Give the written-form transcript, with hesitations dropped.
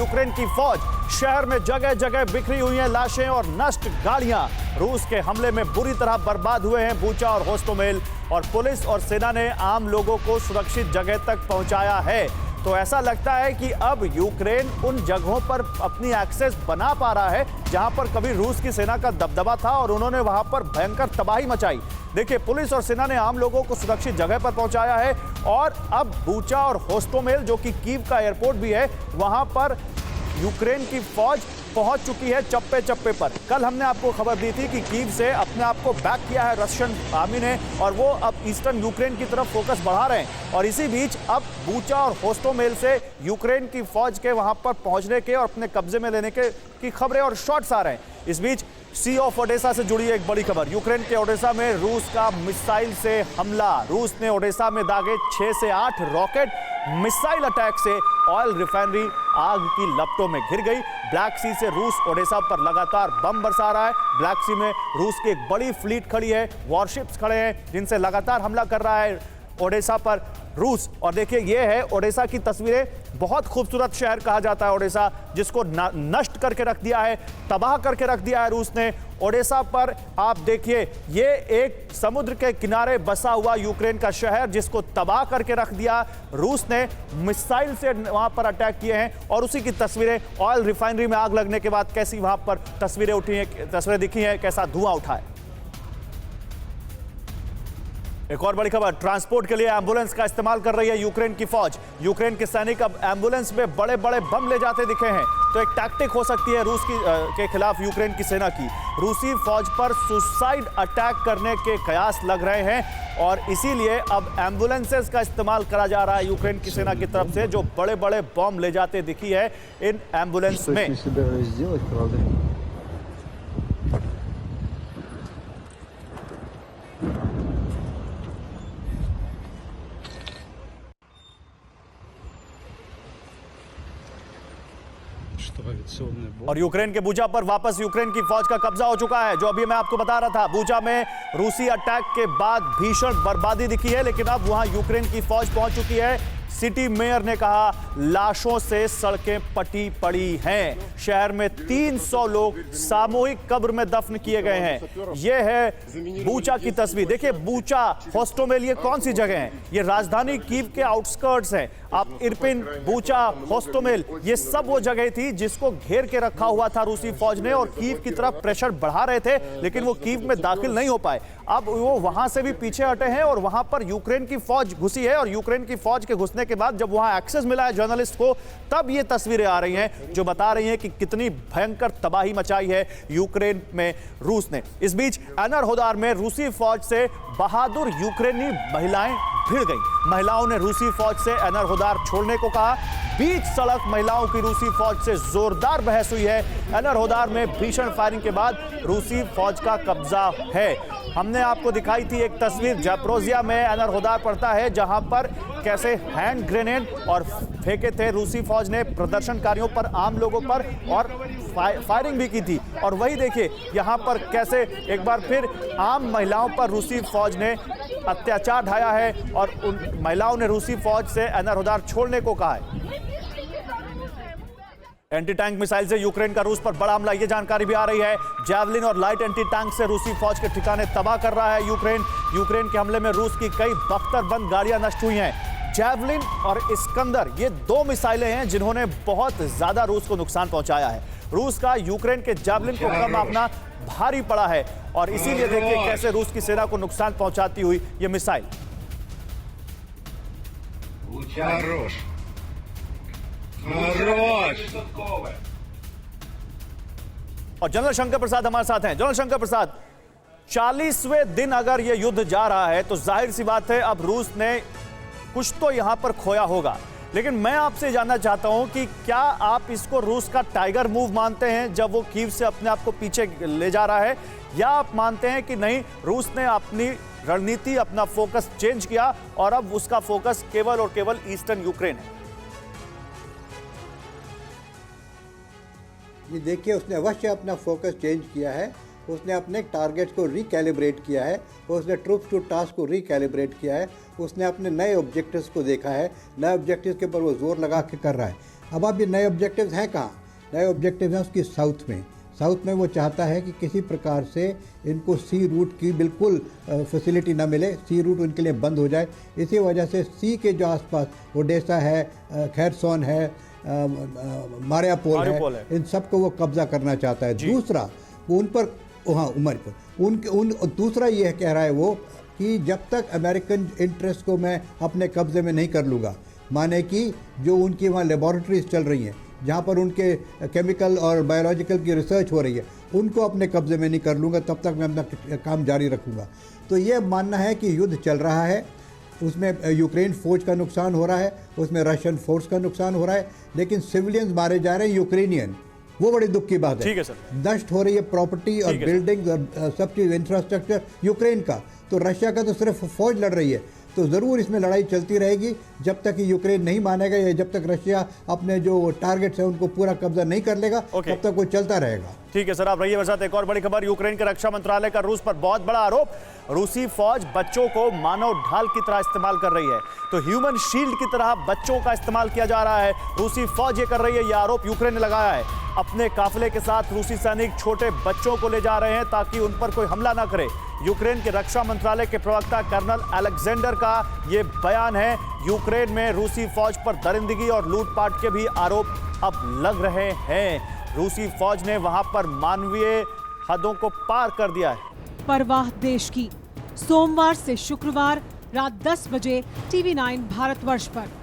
Ukraine की फौज। शहर में जगह जगह बिखरी हुई हैं लाशें और नष्ट गाड़ियां। रूस के हमले में बुरी तरह बर्बाद हुए हैं बूचा और होस्टोमेल, और पुलिस और सेना ने आम लोगों को सुरक्षित जगह तक पहुंचाया है। तो ऐसा लगता है कि अब यूक्रेन उन जगहों पर अपनी एक्सेस बना पा रहा है जहां पर कभी रूस की सेना का दबदबा था और उन्होंने वहां पर भयंकर तबाही मचाई। देखिए, पुलिस और सेना ने आम लोगों को सुरक्षित जगह पर पहुंचाया है और अब बूचा और होस्टोमेल, जो कि कीव का एयरपोर्ट भी है, वहां पर यूक्रेन की फौज पहुंच चुकी है चप्पे चप्पे पर। कल हमने आपको खबर दी थी कि कीव से अपने आप को बैक किया है रशियन आर्मी ने और वो अब ईस्टर्न यूक्रेन की तरफ फोकस बढ़ा रहे हैं। और इसी बीच अब बूचा और होस्टोमेल से यूक्रेन की फौज के वहां पर पहुंचने के और अपने कब्जे में लेने के की खबरें और शॉट्स आ रहे हैं। इस बीच सी ऑफ ओडेसा से जुड़ी एक बड़ी खबर। यूक्रेन के ओडेसा में रूस का मिसाइल से हमला। रूस ने ओडेसा में दागे 6 से 8 रॉकेट। मिसाइल अटैक से ऑयल रिफाइनरी आग की लपटों में घिर गई। ब्लैक सी से रूस ओडेसा पर लगातार बम बरसा रहा है। ब्लैक सी में रूस की एक बड़ी फ्लीट खड़ी है, वॉरशिप्स खड़े हैं जिनसे लगातार हमला कर रहा है ओडेसा पर रूस। और देखिए, ये है ओडेसा की तस्वीरें। बहुत खूबसूरत शहर कहा जाता है ओडेसा, जिसको नष्ट करके रख दिया है, तबाह करके रख दिया है रूस ने। ओडेसा पर आप देखिए, ये एक समुद्र के किनारे बसा हुआ यूक्रेन का शहर जिसको तबाह करके रख दिया रूस ने। मिसाइल से वहां पर अटैक किए हैं और उसी की तस्वीरें, ऑयल रिफाइनरी में आग लगने के बाद कैसी वहां पर तस्वीरें उठी हैं, तस्वीरें दिखी हैं, कैसा धुआं उठा है। एक और बड़ी खबर, ट्रांसपोर्ट के लिए एम्बुलेंस का इस्तेमाल कर रही है यूक्रेन की फौज। यूक्रेन के सैनिक अब एम्बुलेंस में बड़े बड़े बम ले जाते दिखे हैं। तो एक टैक्टिक हो सकती है रूस के खिलाफ यूक्रेन की सेना की। रूसी फौज पर सुसाइड अटैक करने के कयास लग रहे हैं और इसीलिए अब एम्बुलेंसेस का इस्तेमाल करा जा रहा है यूक्रेन की सेना की तरफ से, जो बड़े बड़े बम ले जाते दिखी है इन एम्बुलेंस में। और यूक्रेन के बूचा पर वापस यूक्रेन की फौज का कब्जा हो चुका है। जो अभी मैं आपको बता रहा था, बूचा में रूसी अटैक के बाद भीषण बर्बादी दिखी है, लेकिन अब वहां यूक्रेन की फौज पहुंच चुकी है। सिटी मेयर ने कहा, लाशों से सड़कें पटी पड़ी हैं। शहर में 300 लोग सामूहिक कब्र में दफन किए गए हैं। यह है बूचा की तस्वीर। देखिए, बूचा, होस्टोमेल, ये कौन सी जगह है? ये राजधानी कीव के आउटस्कर्ट्स हैं। आप इरपिन, बूचा, होस्टोमेल, ये सब वो जगह थी जिसको घेर के रखा हुआ था रूसी फौज ने और कीव की तरफ प्रेशर बढ़ा रहे थे, लेकिन वो कीव में दाखिल नहीं हो पाए। अब वो वहां से भी पीछे हटे हैं और वहां पर यूक्रेन की फौज घुसी है। और यूक्रेन की फौज के घुसने के बाद जब वहां एक्सेस मिला है जर्नलिस्ट को, तब ये तस्वीरें आ रही हैं जो बता रही हैं कि कितनी भयंकर तबाही मचाई है यूक्रेन में रूस ने। इस बीच एनरहोदार में रूसी फौज से बहादुर यूक्रेनी महिलाएं भिड़ गई। महिलाओं ने रूसी फौज से एनरहोदार छोड़ने को कहा। बीच सड़क महिलाओं की रूसी फौज से जोरदार बहस हुई है। एनरहोदार में भीषण फायरिंग के बाद रूसी फौज का कब्जा है। हमने आपको दिखाई थी एक तस्वीर, जैप्रोजिया में एनरहोदार पड़ता है, जहां पर कैसे हैंड ग्रेनेड और फेंके थे रूसी फौज ने प्रदर्शनकारियों पर, आम लोगों पर, और फायरिंग भी की थी। और वही देखिए यहां पर कैसे एक बार फिर आम महिलाओं पर रूसी फौज ने अत्याचार ढाया है और उन महिलाओं ने रूसी फौज से एनरहोदार छोड़ने को कहा है। एंटी टैंक मिसाइल से यूक्रेन का रूस पर बड़ा हमला, ये जानकारी भी आ रही है। जैवलिन और लाइट एंटी टैंक से रूसी फौज के ठिकाने तबाह कर रहा है यूक्रेन। यूक्रेन के हमले में रूस की कई बख्तरबंद गाड़ियां नष्ट हुई हैं। जैवलिन और इस्कंदर, ये 2 मिसाइलें हैं जिन्होंने बहुत ज्यादा रूस को नुकसान पहुंचाया है। रूस का यूक्रेन के जैवलिन को कम आंकना भारी पड़ा है और इसीलिए देखिए कैसे रूस की सेना को नुकसान पहुंचाती हुई ये मिसाइल। और जनरल शंकर प्रसाद हमारे साथ हैं। जनरल शंकर प्रसाद, 40वें दिन अगर यह युद्ध जा रहा है तो जाहिर सी बात है अब रूस ने कुछ तो यहां पर खोया होगा, लेकिन मैं आपसे जानना चाहता हूं कि क्या आप इसको रूस का टाइगर मूव मानते हैं जब वो कीव से अपने आप को पीछे ले जा रहा है, या आप मानते हैं कि नहीं, रूस ने अपनी रणनीति, अपना फोकस चेंज किया और अब उसका फोकस केवल और केवल ईस्टर्न यूक्रेन है? ये देखिए, उसने अवश्य अपना फोकस चेंज किया है। उसने अपने टारगेट्स को रिकैलिब्रेट किया है, उसने ट्रूप्स टू टास्क को रिकैलिब्रेट किया है, उसने अपने नए ऑब्जेक्टिव्स को देखा है, नए ऑब्जेक्टिव्स के ऊपर वो जोर लगा के कर रहा है। अब आप ये नए ऑब्जेक्टिव्स हैं कहाँ? नए ऑब्जेक्टिव हैं उसकी साउथ में। साउथ में वो चाहता है कि किसी प्रकार से इनको सी रूट की बिल्कुल फैसिलिटी ना मिले, सी रूट उनके लिए बंद हो जाए। इसी वजह से सी के जो आसपास ओडेसा है, खैरसोन है, मारियापोल है, इन सबको वो कब्जा करना चाहता है। दूसरा वो उन पर, हाँ, उमर पर दूसरा ये कह रहा है वो कि जब तक अमेरिकन इंटरेस्ट को मैं अपने कब्जे में नहीं कर लूँगा, माने कि जो उनकी वहाँ लेबॉरेटरीज चल रही हैं जहाँ पर उनके केमिकल और बायोलॉजिकल की रिसर्च हो रही है, उनको अपने कब्जे में नहीं कर लूँगा, तब तक मैं अपना काम जारी रखूँगा। तो ये मानना है कि युद्ध चल रहा है, उसमें यूक्रेन फौज का नुकसान हो रहा है, उसमें रशियन फोर्स का नुकसान हो रहा है, लेकिन सिविलियंस मारे जा रहे हैं यूक्रेनियन। वो बड़ी दुख की बात है। ठीक है सर। नष्ट हो रही है प्रॉपर्टी और बिल्डिंग और सब चीज़, इंफ्रास्ट्रक्चर यूक्रेन का। तो रशिया का तो सिर्फ फौज लड़ रही है, तो ज़रूर इसमें लड़ाई चलती रहेगी जब तक कि यूक्रेन नहीं मानेगा, या जब तक रशिया अपने जो टारगेट्स हैं उनको पूरा कब्जा नहीं कर लेगा, तब तक वो चलता रहेगा। ठीक है सर, आप रहिए मेरे साथ। एक और बड़ी खबर, यूक्रेन के रक्षा मंत्रालय का रूस पर बहुत बड़ा आरोप। रूसी फौज बच्चों को मानव ढाल की तरह इस्तेमाल कर रही है, तो ह्यूमन शील्ड की तरह बच्चों का इस्तेमाल किया जा रहा है। रूसी फौज ये कर रही है, यह आरोप यूक्रेन ने लगाया है। अपने काफिले के साथ रूसी सैनिक छोटे बच्चों को ले जा रहे हैं ताकि उन पर कोई हमला ना करे। यूक्रेन के रक्षा मंत्रालय के प्रवक्ता कर्नल अलेक्जेंडर का यह बयान है। यूक्रेन में रूसी फौज पर दरिंदगी और लूटपाट के भी आरोप अब लग रहे हैं। रूसी फौज ने वहां पर मानवीय हदों को पार कर दिया है। परवाह देश की, सोमवार से शुक्रवार रात 10 बजे TV9 भारतवर्ष पर।